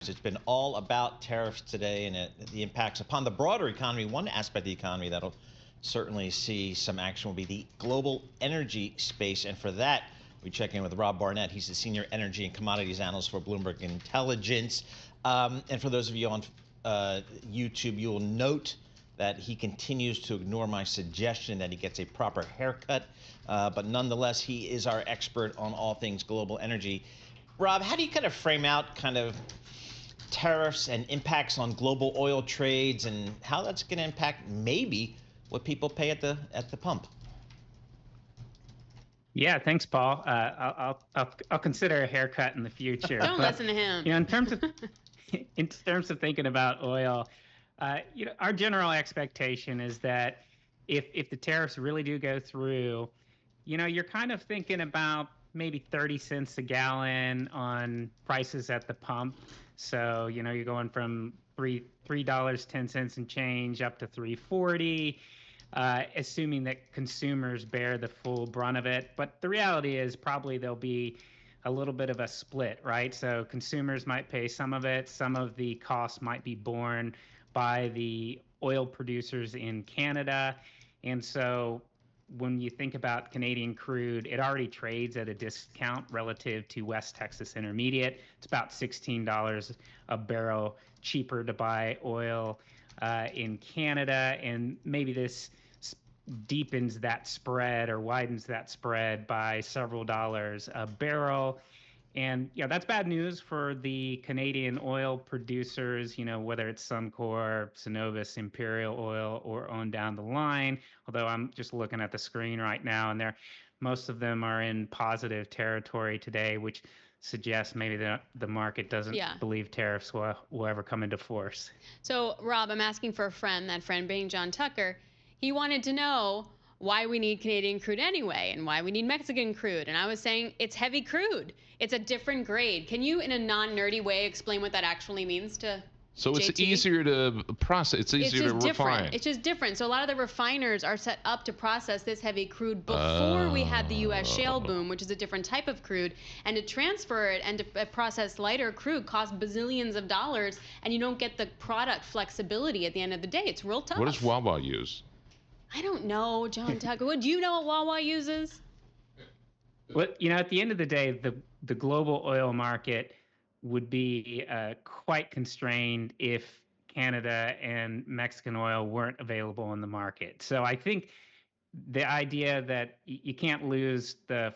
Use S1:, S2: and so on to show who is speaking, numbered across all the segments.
S1: It's been all about tariffs today and the impacts upon the broader economy. One aspect of the economy that'll certainly see some action will be the global energy space. And for that, we check in with Rob Barnett. He's the senior energy and commodities analyst for Bloomberg Intelligence. And for those of you on YouTube, you will note that he continues to ignore my suggestion that he gets a proper haircut. But nonetheless, he is our expert on all things global energy. Rob, how do you kind of frame out kind of tariffs and impacts on global oil trades and how that's going to impact maybe what people pay at the pump?
S2: Yeah, thanks, Paul. I'll consider a haircut in the future.
S3: Don't listen to him.
S2: In terms of thinking about oil, our general expectation is that if the tariffs really do go through, you're kind of thinking about maybe 30 cents a gallon on prices at the pump. So, you're going from $3.10 and change up to $3.40, assuming that consumers bear the full brunt of it. But the reality is probably there'll be a little bit of a split, right? So consumers might pay some of it. Some of the costs might be borne by the oil producers in Canada. And so when you think about Canadian crude, it already trades at a discount relative to West Texas Intermediate. It's about $16 a barrel cheaper to buy oil in Canada, and maybe this deepens that spread or widens that spread by several dollars a barrel. And that's bad news for the Canadian oil producers, whether it's Suncor, Cenovus, Imperial Oil, or on down the line. Although I'm just looking at the screen right now, and most of them are in positive territory today, which suggests maybe the market doesn't believe tariffs will ever come into force.
S3: So, Rob, I'm asking for a friend, that friend being John Tucker. He wanted to know why we need Canadian crude anyway and why we need Mexican crude. And I was saying it's heavy crude. It's a different grade. Can you, in a non-nerdy way, explain what that actually means to
S4: So
S3: JT?
S4: It's easier to process. It's easier to refine.
S3: It's just different. So a lot of the refiners are set up to process this heavy crude before we had the U.S. shale boom, which is a different type of crude. And to transfer it and to process lighter crude costs bazillions of dollars, and you don't get the product flexibility at the end of the day. It's real tough.
S4: What does Wawa use?
S3: I don't know, John Tucker. Do you know what Wawa uses?
S2: Well, at the end of the day, the global oil market would be quite constrained if Canada and Mexican oil weren't available in the market. So I think the idea that you can't lose the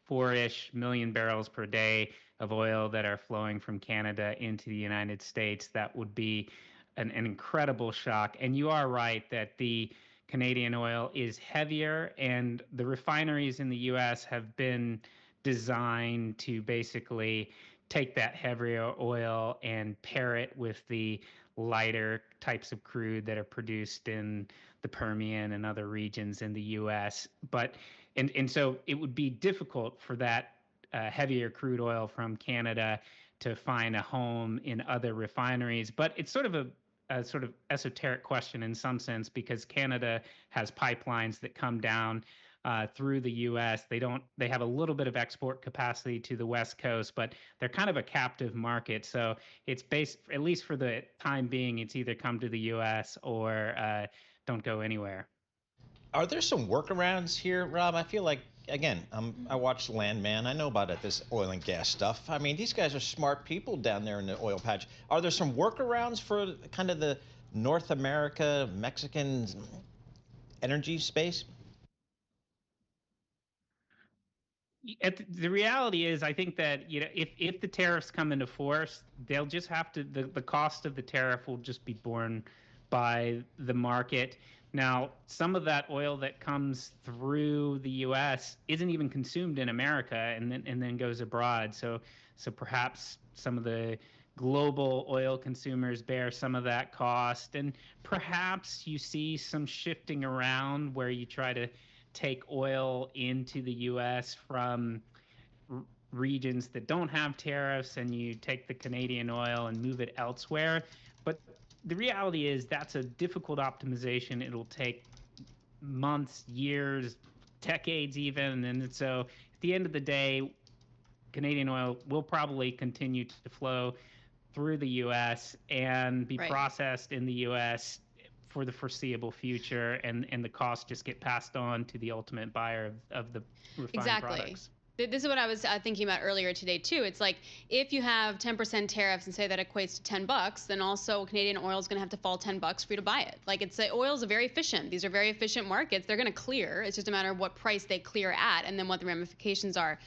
S2: 4-ish million barrels per day of oil that are flowing from Canada into the United States, that would be an incredible shock. And you are right that the Canadian oil is heavier, and the refineries in the U.S. have been designed to basically take that heavier oil and pair it with the lighter types of crude that are produced in the Permian and other regions in the U.S. But and so it would be difficult for that heavier crude oil from Canada to find a home in other refineries. But it's sort of a sort of esoteric question in some sense, because Canada has pipelines that come down through the U.S. They have a little bit of export capacity to the West Coast, but they're kind of a captive market. So it's based, at least for the time being, it's either come to the U.S. or don't go anywhere.
S1: Are there some workarounds here, Rob? I feel like, again, I watch Landman. I know about this oil and gas stuff. I mean, these guys are smart people down there in the oil patch. Are there some workarounds for kind of the North America, Mexican energy space?
S2: The reality is, I think that if the tariffs come into force, they'll just have to, the cost of the tariff will just be borne by the market. Now, some of that oil that comes through the U.S. isn't even consumed in America, and then goes abroad. So perhaps some of the global oil consumers bear some of that cost, and perhaps you see some shifting around where you try to take oil into the U.S. from regions that don't have tariffs, and you take the Canadian oil and move it elsewhere. But the reality is that's a difficult optimization. It'll take months, years, decades even. And so at the end of the day, Canadian oil will probably continue to flow through the U.S. and be
S3: Right.
S2: processed in the U.S. for the foreseeable future, and the costs just get passed on to the ultimate buyer of the refined products.
S3: This is what I was thinking about earlier today too. It's like if you have 10% tariffs and say that equates to $10, then also Canadian oil is going to have to fall $10 for you to buy it. Like oil is very efficient. These are very efficient markets. They're going to clear. It's just a matter of what price they clear at, and then what the ramifications are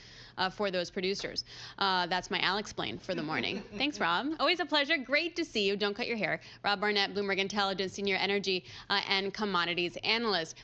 S3: for those producers. That's my Alix-plain for the morning. Thanks, Rob. Always a pleasure. Great to see you. Don't cut your hair. Rob Barnett, Bloomberg Intelligence Senior Energy and Commodities Analyst.